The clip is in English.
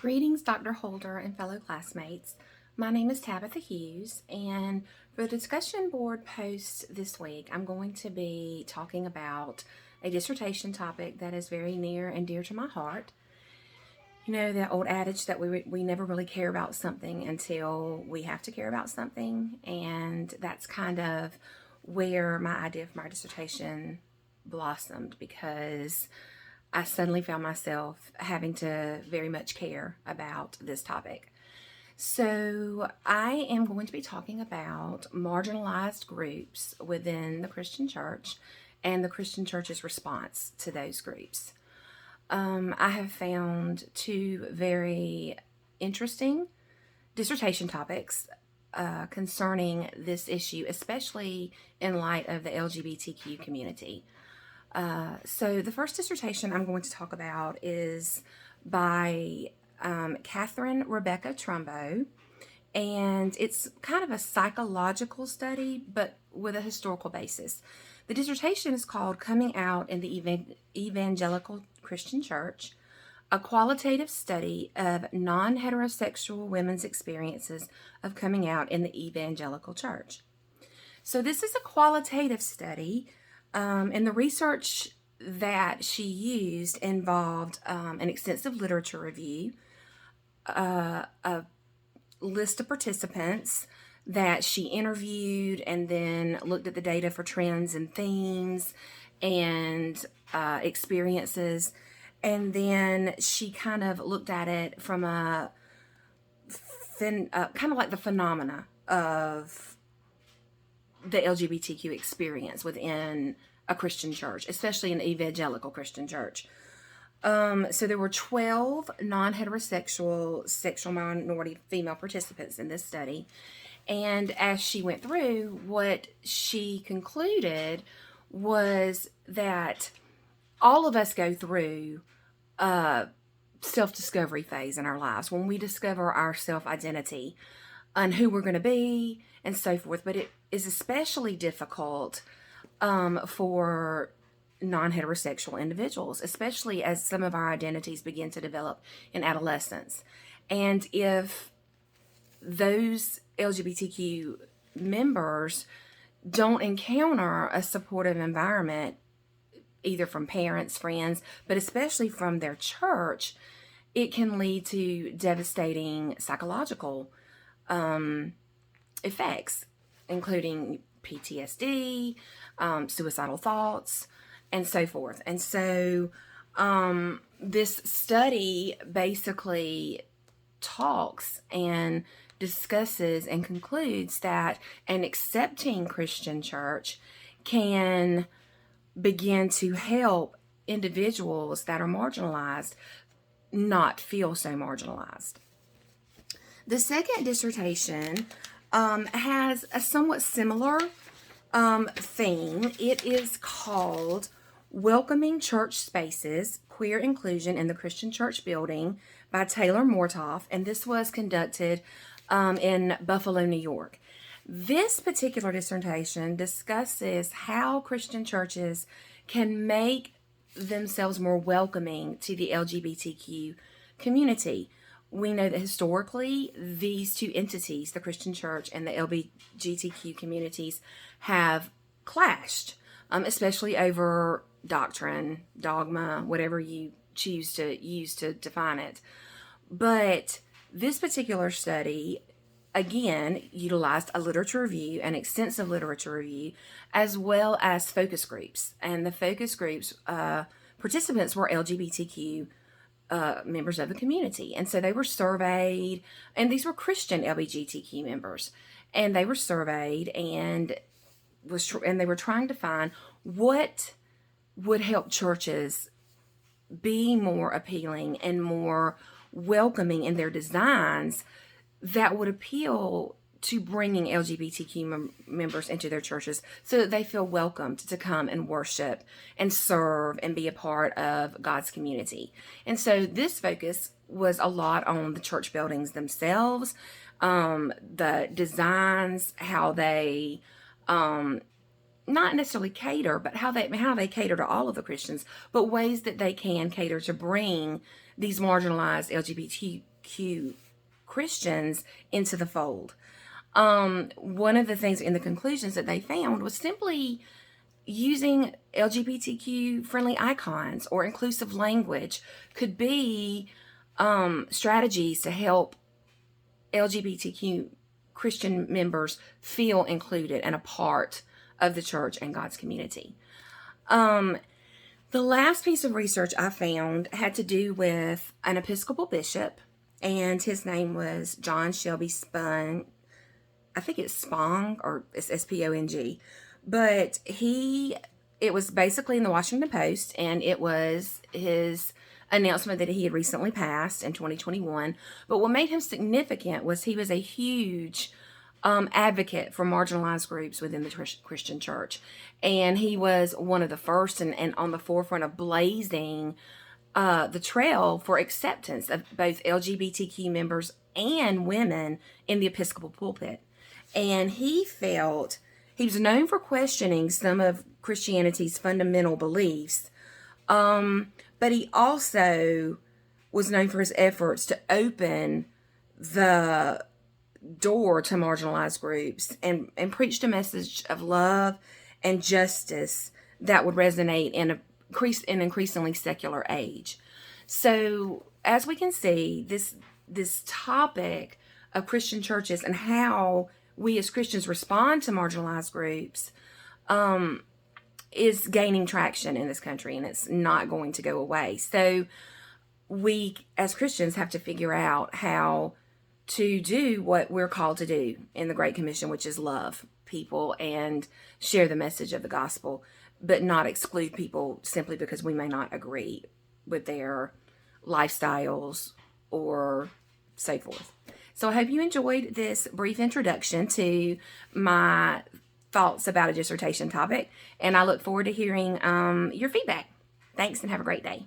Greetings, Dr. Holder and fellow classmates. My name is Tabitha Hughes, and for the discussion board post this week, I'm going to be talking about a dissertation topic that is very near and dear to my heart. You know, that old adage that we never really care about something until we have to care about something, and that's kind of where my idea of my dissertation blossomed because I suddenly found myself having to very much care about this topic. So, I am going to be talking about marginalized groups within the Christian church and the Christian church's response to those groups. I have found two very interesting dissertation topics concerning this issue, especially in light of the LGBTQ community. So the first dissertation I'm going to talk about is by Catherine Rebecca Trumbo, and it's kind of a psychological study, but with a historical basis. The dissertation is called Coming Out in the Evangelical Christian Church, a qualitative study of non-heterosexual women's experiences of coming out in the evangelical church. So this is a qualitative study, and the research that she used involved an extensive literature review, a list of participants that she interviewed, and then looked at the data for trends and themes and experiences. And then she kind of looked at it from a kind of like the phenomena of the LGBTQ experience within a Christian church, especially an evangelical Christian church. So there were 12 non-heterosexual sexual minority female participants in this study. And as she went through, what she concluded was that all of us go through a self-discovery phase in our lives when we discover our self-identity and who we're going to be and so forth. But it is especially difficult for non-heterosexual individuals, especially as some of our identities begin to develop in adolescence. And if those LGBTQ members don't encounter a supportive environment, either from parents, friends, but especially from their church, it can lead to devastating psychological effects, including PTSD, suicidal thoughts, and so forth. And so this study basically talks and discusses and concludes that an accepting Christian church can begin to help individuals that are marginalized not feel so marginalized. The second dissertation has a somewhat similar theme. It is called Welcoming Church Spaces, Queer Inclusion in the Christian Church Building by Taylor Mortoff, and this was conducted in Buffalo, New York. This particular dissertation discusses how Christian churches can make themselves more welcoming to the LGBTQ community. We know that historically, these two entities, the Christian church and the LGBTQ communities, have clashed, especially over doctrine, dogma, whatever you choose to use to define it. But this particular study, again, utilized a literature review, an extensive literature review, as well as focus groups. And the focus groups participants were LGBTQ members of the community. And so they were surveyed, and these were Christian LGBTQ members. And they were surveyed and they were trying to find what would help churches be more appealing and more welcoming in their designs that would appeal to bringing LGBTQ members into their churches so that they feel welcomed to come and worship and serve and be a part of God's community. And so this focus was a lot on the church buildings themselves, the designs, how they not necessarily cater, but how they cater to all of the Christians, but ways that they can cater to bring these marginalized LGBTQ Christians into the fold. One of the things in the conclusions that they found was simply using LGBTQ friendly icons or inclusive language could be strategies to help LGBTQ Christian members feel included and a part of the church and God's community. The last piece of research I found had to do with an Episcopal bishop, and his name was John Shelby Spong. I think it's Spong, or it's Spong, but it was basically in the Washington Post, and it was his announcement that he had recently passed in 2021. But what made him significant was he was a huge advocate for marginalized groups within the Christian church. And he was one of the first and on the forefront of blazing the trail for acceptance of both LGBTQ members and women in the Episcopal pulpit. And he was known for questioning some of Christianity's fundamental beliefs, but he also was known for his efforts to open the door to marginalized groups and preached a message of love and justice that would resonate in an increasingly secular age. So as we can see, this topic of Christian churches and how we as Christians respond to marginalized groups is gaining traction in this country, and it's not going to go away. So we as Christians have to figure out how to do what we're called to do in the Great Commission, which is love people and share the message of the gospel, but not exclude people simply because we may not agree with their lifestyles or so forth. So I hope you enjoyed this brief introduction to my thoughts about a dissertation topic, and I look forward to hearing your feedback. Thanks, and have a great day.